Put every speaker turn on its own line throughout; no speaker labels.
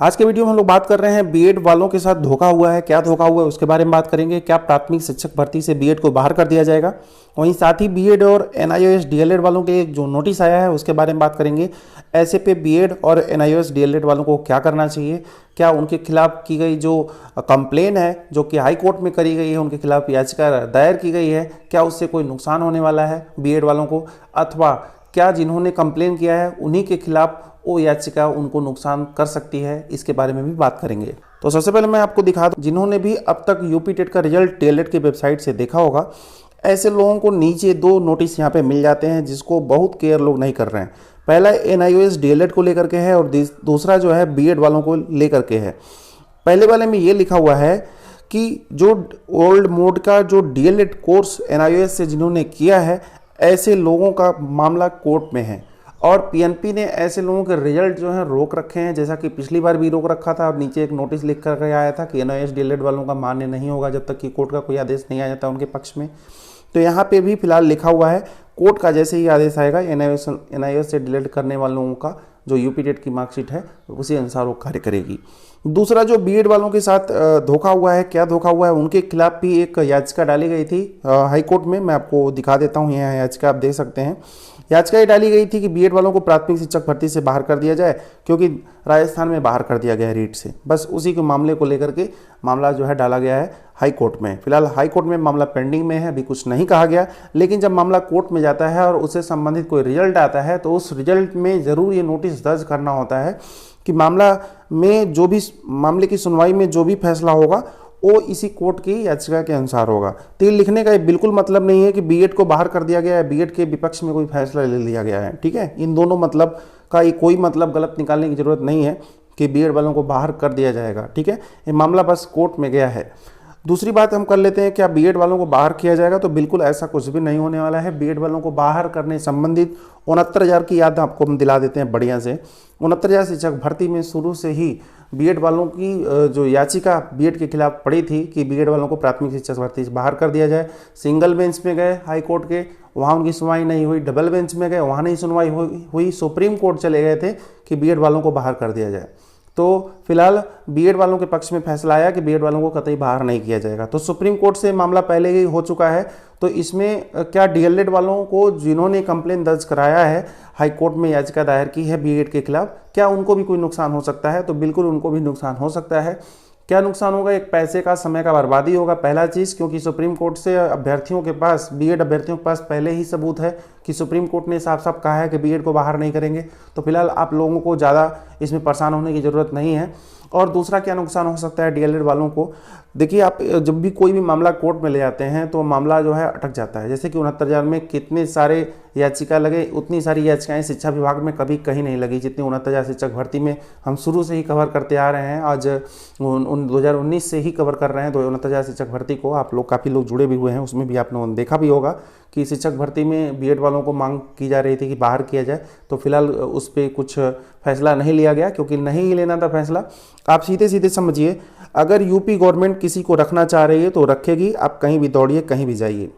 आज के वीडियो में हम लोग बात कर रहे हैं बीएड वालों के साथ धोखा हुआ है। क्या धोखा हुआ है उसके बारे में बात करेंगे। क्या प्राथमिक शिक्षक भर्ती से बीएड को बाहर कर दिया जाएगा। वहीं साथ ही बीएड और एनआईओएस डीएलएड वालों के जो नोटिस आया है उसके बारे में बात करेंगे। ऐसे पे बीएड और एनआईओएस डीएलएड वालों को क्या करना चाहिए, क्या उनके खिलाफ की गई जो कंप्लेन है जो कि हाई कोर्ट में करी गई है, उनके खिलाफ याचिका दायर की गई है, क्या उससे कोई नुकसान होने वाला है बीएड वालों को, अथवा क्या जिन्होंने कंप्लेन किया है उन्हीं के खिलाफ वो याचिका उनको नुकसान कर सकती है, इसके बारे में भी बात करेंगे। तो सबसे पहले मैं आपको दिखा दूं, जिन्होंने भी अब तक यूपी टेट का रिजल्ट डीएलएड की वेबसाइट से देखा होगा, ऐसे लोगों को नीचे दो नोटिस यहाँ पे मिल जाते हैं जिसको बहुत केयर लोग नहीं कर रहे हैं। पहला एनआईओएस डीएलएड को लेकर के है और दूसरा जो है बीएड वालों को लेकर के है। पहले वाले में ये लिखा हुआ है कि जो ओल्ड मोड का जो डीएलएड कोर्स एनआईओएस से जिन्होंने किया है, ऐसे लोगों का मामला कोर्ट में है और पीएनपी ने ऐसे लोगों के रिजल्ट जो है रोक रखे हैं, जैसा कि पिछली बार भी रोक रखा था और नीचे एक नोटिस लिख कर आया था कि एनआईओएस डीएलएड वालों का मान्य नहीं होगा जब तक कि कोर्ट का कोई आदेश नहीं आ जाता उनके पक्ष में। तो यहाँ पे भी फिलहाल लिखा हुआ है कोर्ट का जैसे ही आदेश आएगा एनआईओएस से डीएलएड करने वालों का जो यूपी टेट की मार्कशीट है उसी अनुसार वो कार्य करेगी। दूसरा जो बीएड वालों के साथ धोखा हुआ है, क्या धोखा हुआ है, उनके खिलाफ भी एक याचिका डाली गई थी हाई कोर्ट में। मैं आपको दिखा देता हूँ, यहाँ याचिका आप देख सकते हैं। याचिका ये डाली गई थी कि बीएड वालों को प्राथमिक शिक्षक भर्ती से बाहर कर दिया जाए क्योंकि राजस्थान में बाहर कर दिया गया है रीट से। बस उसी के मामले को लेकर के मामला जो है डाला गया है हाई कोर्ट में। फिलहाल हाई कोर्ट में मामला पेंडिंग में है, अभी कुछ नहीं कहा गया, लेकिन जब मामला कोर्ट में जाता है और उससे संबंधित कोई रिजल्ट आता है तो उस रिजल्ट में ज़रूर ये नोटिस दर्ज करना होता है कि मामला में जो भी मामले की सुनवाई में जो भी फैसला होगा वो इसी कोर्ट की याचिका के अनुसार होगा। तो ये लिखने का बिल्कुल मतलब नहीं है कि बीएड को बाहर कर दिया गया है, बीएड के विपक्ष में कोई फैसला ले लिया गया है। ठीक है, इन दोनों मतलब का ये कोई मतलब गलत निकालने की जरूरत नहीं है कि बीएड वालों को बाहर कर दिया जाएगा। ठीक है, ये मामला बस कोर्ट में गया है। दूसरी बात हम कर लेते हैं, क्या बीएड वालों को बाहर किया जाएगा, तो बिल्कुल ऐसा कुछ भी नहीं होने वाला है। बीएड वालों को बाहर करने संबंधित 69,000 की याद आपको हम दिला देते हैं बढ़िया से। 69,000 शिक्षक भर्ती में शुरू से ही बीएड वालों की जो याचिका बीएड के खिलाफ पड़ी थी कि बीएड वालों को प्राथमिक शिक्षक भर्ती से बाहर कर दिया जाए। सिंगल बेंच में गए हाई कोर्ट के, वहाँ उनकी सुनवाई नहीं हुई। डबल बेंच में गए, वहाँ नहीं सुनवाई हुई। सुप्रीम कोर्ट चले गए थे कि बीएड वालों को बाहर कर दिया जाए। तो फिलहाल बीएड वालों के पक्ष में फैसला आया कि बीएड वालों को कतई बाहर नहीं किया जाएगा। तो सुप्रीम कोर्ट से मामला पहले ही हो चुका है। तो इसमें क्या डीएलएड वालों को जिन्होंने कंप्लेन दर्ज कराया है, हाई कोर्ट में याचिका दायर की है बीएड के खिलाफ, क्या उनको भी कोई नुकसान हो सकता है? तो बिल्कुल उनको भी नुकसान हो सकता है। क्या नुकसान होगा? एक पैसे का, समय का बर्बादी होगा पहला चीज़, क्योंकि सुप्रीम कोर्ट से अभ्यर्थियों के पास, बीएड अभ्यर्थियों के पास पहले ही सबूत है कि सुप्रीम कोर्ट ने साफ साफ कहा है कि बीएड को बाहर नहीं करेंगे। तो फिलहाल आप लोगों को ज़्यादा इसमें परेशान होने की ज़रूरत नहीं है। और दूसरा क्या नुकसान हो सकता है डीएलएड वालों को? देखिए, आप जब भी कोई भी मामला कोर्ट में ले जाते हैं तो मामला जो है अटक जाता है। जैसे कि 69,000 में कितने सारे याचिका लगे, उतनी सारी याचिकाएं शिक्षा विभाग में कभी कहीं नहीं लगी जितनी 69,000 शिक्षक भर्ती में हम शुरू से ही कवर करते आ रहे हैं। आज 2019 से ही कवर कर रहे हैं 69,000 शिक्षक भर्ती को। आप लोग काफ़ी लोग जुड़े भी हुए हैं, उसमें भी आपने देखा भी होगा कि शिक्षक भर्ती में बीएड वालों को मांग की जा रही थी कि बाहर किया जाए। तो फिलहाल उस पर कुछ फैसला नहीं लिया गया, क्योंकि नहीं लेना था फैसला। आप सीधे सीधे समझिए, अगर यूपी गवर्नमेंट किसी को रखना चाह रही है तो रखेगी, आप कहीं भी दौड़िए, कहीं भी जाइए।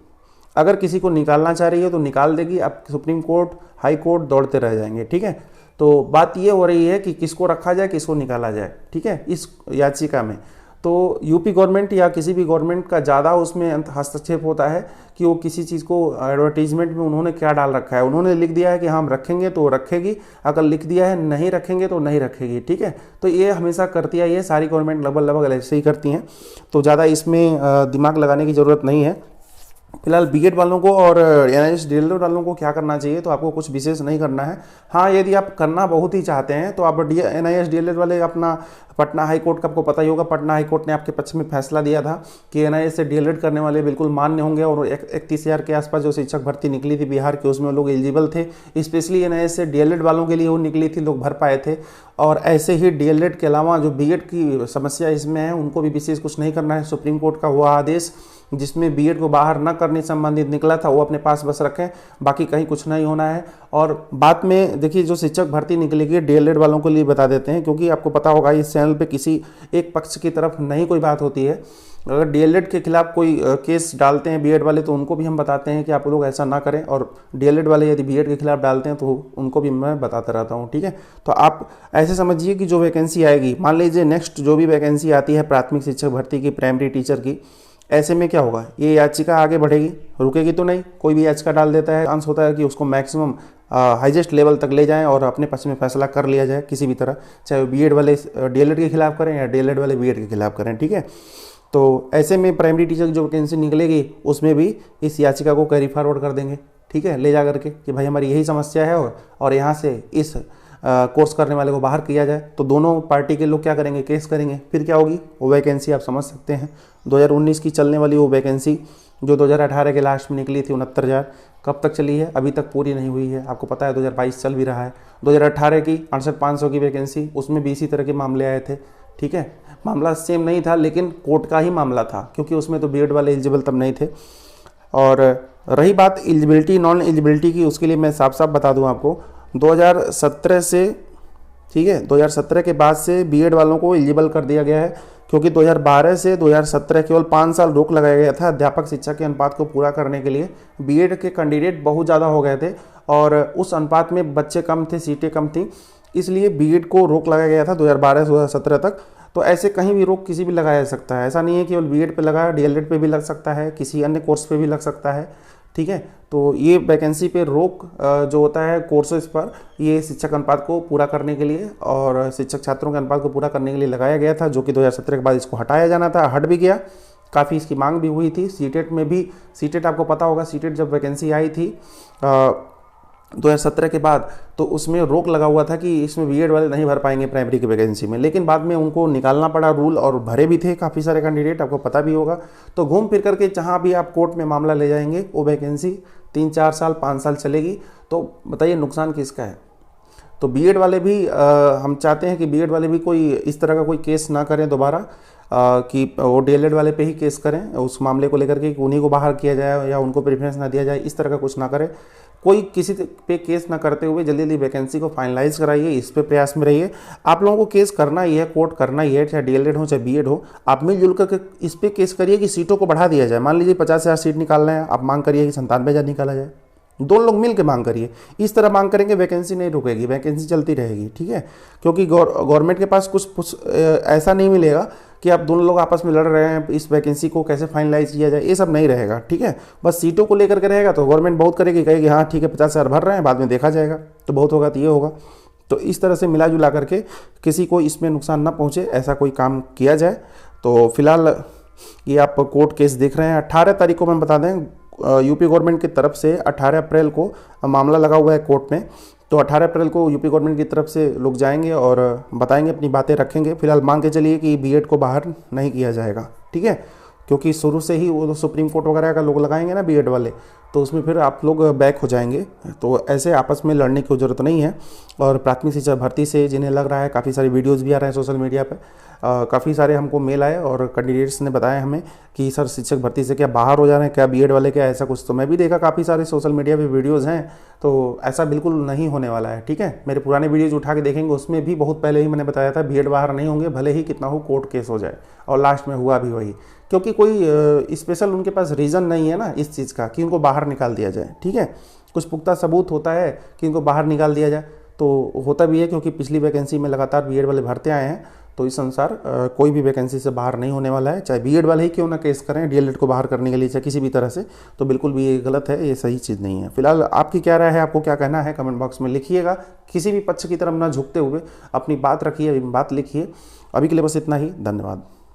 अगर किसी को निकालना चाह रही है तो निकाल देगी, आप सुप्रीम कोर्ट, हाई कोर्ट दौड़ते रह जाएंगे। ठीक है, तो बात ये हो रही है कि किसको रखा जाए, किसको निकाला जाए। ठीक है, इस याचिका में तो यूपी गवर्नमेंट या किसी भी गवर्नमेंट का ज़्यादा उसमें हस्तक्षेप होता है कि वो किसी चीज़ को एडवर्टीजमेंट में उन्होंने क्या डाल रखा है। उन्होंने लिख दिया है कि हम रखेंगे तो रखेगी, अगर लिख दिया है नहीं रखेंगे तो नहीं रखेगी। ठीक है, तो ये हमेशा करती है, ये सारी गवर्नमेंट लगभग ऐसे ही करती हैं। तो ज़्यादा इसमें दिमाग लगाने की ज़रूरत नहीं है। फिलहाल बीएड वालों को और एनआईओएस डीएलएड वालों को क्या करना चाहिए, तो आपको कुछ विशेष नहीं करना है। हाँ, यदि आप करना बहुत ही चाहते हैं तो आप एनआईओएस डीएलएड वाले अपना पटना हाई कोर्ट का आपको पता ही होगा, पटना हाई कोर्ट ने आपके पक्ष में फैसला दिया था कि एनआईओएस से डीएलएड करने वाले बिल्कुल मान्य होंगे। और 31,000 के आसपास जो शिक्षक भर्ती निकली थी बिहार के, उसमें लोग एलिजिबल थे। स्पेशली एनआईओएस से डीएलएड वालों के लिए वो निकली थी, लोग भर पाए थे। और ऐसे ही डीएलएड के अलावा जो बीएड की समस्या इसमें है उनको भी विशेष कुछ नहीं करना है। सुप्रीम कोर्ट का हुआ आदेश जिसमें बीएड को बाहर न करने संबंधित निकला था वो अपने पास बस रखें, बाकी कहीं कुछ नहीं होना है। और बाद में देखिए जो शिक्षक भर्ती निकलेगी डीएलएड वालों के लिए बता देते हैं, क्योंकि आपको पता होगा इस चैनल पे किसी एक पक्ष की तरफ नहीं कोई बात होती है। अगर डीएलएड के खिलाफ कोई केस डालते हैं बीएड वाले तो उनको भी हम बताते हैं कि आप लोग ऐसा ना करें, और डीएलएड वाले यदि बीएड के खिलाफ डालते हैं तो उनको भी मैं बताता रहता हूँ, ठीक है। तो आप ऐसे समझिए कि जो वैकेंसी आएगी, मान लीजिए नेक्स्ट जो भी वैकेंसी आती है प्राथमिक शिक्षक भर्ती की, प्राइमरी टीचर की, ऐसे में क्या होगा, ये याचिका आगे बढ़ेगी, रुकेगी तो नहीं। कोई भी याचिका डाल देता है, चांस होता है कि उसको मैक्सिमम हाईएस्ट लेवल तक ले जाएं और अपने पक्ष में फैसला कर लिया जाए किसी भी तरह, चाहे वो बीएड वाले डीएलएड के खिलाफ करें या डीएलएड वाले बीएड के खिलाफ करें, ठीक है। तो ऐसे में प्राइमरी टीचर की जो वैकेंसी निकलेगी उसमें भी इस याचिका को कैरी फॉरवर्ड कर देंगे, ठीक है, ले जा करके कि भाई हमारी यही समस्या है और यहाँ से इस कोर्स करने वाले को बाहर किया जाए। तो दोनों पार्टी के लोग क्या करेंगे, केस करेंगे। फिर क्या होगी, वो वैकेंसी आप समझ सकते हैं 2019 की चलने वाली वो वैकेंसी जो 2018 के लास्ट में निकली थी 69,000, कब तक चली है, अभी तक पूरी नहीं हुई है। आपको पता है 2022 चल भी रहा है। 2018 की 68,500 की वैकेंसी, उसमें भी इसी तरह के मामले आए थे, ठीक है। मामला सेम नहीं था लेकिन कोर्ट का ही मामला था, क्योंकि उसमें तो बीएड वाले एलिजिबल तब नहीं थे। और रही बात एलिजिबिलिटी नॉन एलिजिबिलिटी की, उसके लिए मैं साफ साफ बता दूं आपको, 2017 से, ठीक है, 2017 के बाद से बीएड वालों को एलिजिबल कर दिया गया है, क्योंकि 2012 से 2017 केवल 5 साल रोक लगाया गया था अध्यापक शिक्षा के अनुपात को पूरा करने के लिए। बीएड के कैंडिडेट बहुत ज़्यादा हो गए थे और उस अनुपात में बच्चे कम थे, सीटें कम थी, इसलिए बीएड को रोक लगाया गया था 2012 से 2017 तक। तो ऐसे कहीं भी रोक किसी भी लगाया जा सकता है, ऐसा नहीं है केवल बीएड पे लगा, डीएलएड पे भी लग सकता है, किसी अन्य कोर्स पे भी लग सकता है, ठीक है। तो ये वैकेंसी पे रोक जो होता है कोर्सेज पर, ये शिक्षक अनुपात को पूरा करने के लिए और शिक्षक छात्रों के अनुपात को पूरा करने के लिए लगाया गया था, जो कि 2017 के बाद इसको हटाया जाना था, हट भी गया। काफ़ी इसकी मांग भी हुई थी। सीटेट में भी, सीटेट आपको पता होगा, सीटेट जब वैकेंसी आई थी 2017 के बाद, तो उसमें रोक लगा हुआ था कि इसमें बीएड वाले नहीं भर पाएंगे प्राइमरी की वैकेंसी में, लेकिन बाद में उनको निकालना पड़ा रूल, और भरे भी थे काफ़ी सारे कैंडिडेट, आपको पता भी होगा। तो घूम फिर करके जहाँ भी आप कोर्ट में मामला ले जाएंगे वो वैकेंसी 3-4 साल 5 साल चलेगी। तो बताइए नुकसान किसका है। तो बीएड वाले भी हम चाहते हैं कि बीएड वाले भी कोई इस तरह का कोई केस ना करें दोबारा, कि वो डीएलएड वाले पे ही केस करें उस मामले को लेकर के, उन्हीं को बाहर किया जाए या उनको प्रेफरेंस ना दिया जाए, इस तरह का कुछ ना करें। कोई किसी पे केस ना करते हुए जल्दी जल्दी वैकेंसी को फाइनलाइज कराइए, इस पे प्रयास में रहिए। आप लोगों को केस करना ही है, कोर्ट करना ही है, चाहे डीएलएड हो चाहे बीएड हो, आप मिलजुल कर इस पे केस करिए कि सीटों को बढ़ा दिया जाए। मान लीजिए 50,000 सीट निकाल रहे हैं, आप मांग करिए कि 97,000 निकाला जाए, दोनों लोग मिल के मांग करिए। इस तरह मांग करेंगे वैकेंसी नहीं रुकेगी, वैकेंसी चलती रहेगी, ठीक है। क्योंकि गवर्नमेंट के पास कुछ ऐसा नहीं मिलेगा कि आप दोनों लोग आपस में लड़ रहे हैं इस वैकेंसी को कैसे फाइनलाइज किया जाए, ये सब नहीं रहेगा, ठीक है। बस सीटों को लेकर के रहेगा तो गवर्नमेंट बहुत करेगी, कहेगी हाँ ठीक है 50,000 भर रहे हैं, बाद में देखा जाएगा, तो बहुत होगा तो ये होगा। तो इस तरह से मिला जुला करके किसी को इसमें नुकसान ना पहुँचे, ऐसा कोई काम किया जाए। तो फिलहाल ये आप कोर्ट केस देख रहे हैं। 18 तारीख को मैं बता दें, यूपी गवर्नमेंट की तरफ से 18 अप्रैल को मामला लगा हुआ है कोर्ट में। तो 18 अप्रैल को यूपी गवर्नमेंट की तरफ से लोग जाएंगे और बताएंगे, अपनी बातें रखेंगे। फिलहाल मान के चलिए कि बीएड को बाहर नहीं किया जाएगा, ठीक है, क्योंकि शुरू से ही वो सुप्रीम कोर्ट वगैरह का लोग लगाएंगे ना बीएड वाले, तो उसमें फिर आप लोग बैक हो जाएंगे। तो ऐसे आपस में लड़ने की ज़रूरत नहीं है। और प्राथमिक शिक्षा भर्ती से जिन्हें लग रहा है, काफ़ी सारी वीडियोज़ भी आ रहे हैं सोशल मीडिया पर, काफ़ी सारे हमको मेल आए और कैंडिडेट्स ने बताया हमें कि सर शिक्षक भर्ती से क्या बाहर हो जा रहे हैं, क्या बीएड वाले, क्या ऐसा कुछ। तो मैं भी देखा काफ़ी सारे सोशल मीडिया पे वीडियोज़ हैं, तो ऐसा बिल्कुल नहीं होने वाला है, ठीक है। मेरे पुराने वीडियोज़ उठा के देखेंगे, उसमें भी बहुत पहले ही मैंने बताया था बीएड बाहर नहीं होंगे, भले ही कितना हो कोर्ट केस हो जाए। और लास्ट में हुआ भी वही, क्योंकि कोई स्पेशल उनके पास रीज़न नहीं है ना इस चीज़ का कि उनको बाहर निकाल दिया जाए, ठीक है। कुछ पुख्ता सबूत होता है कि इनको बाहर निकाल दिया जाए, तो होता भी है, क्योंकि पिछली वैकेंसी में लगातार बीएड वाले भरते आए हैं। तो इस अनुसार कोई भी वैकेंसी से बाहर नहीं होने वाला है, चाहे बीएड वाले ही क्यों ना केस करें डीएलएड को बाहर करने के लिए, चाहे किसी भी तरह से। तो बिल्कुल भी ये गलत है, ये सही चीज़ नहीं है। फिलहाल आपकी क्या राय है, आपको क्या कहना है, कमेंट बॉक्स में लिखिएगा। किसी भी पक्ष की तरफ ना झुकते हुए अपनी बात रखिए, बात लिखिए। अभी के लिए बस इतना ही, धन्यवाद।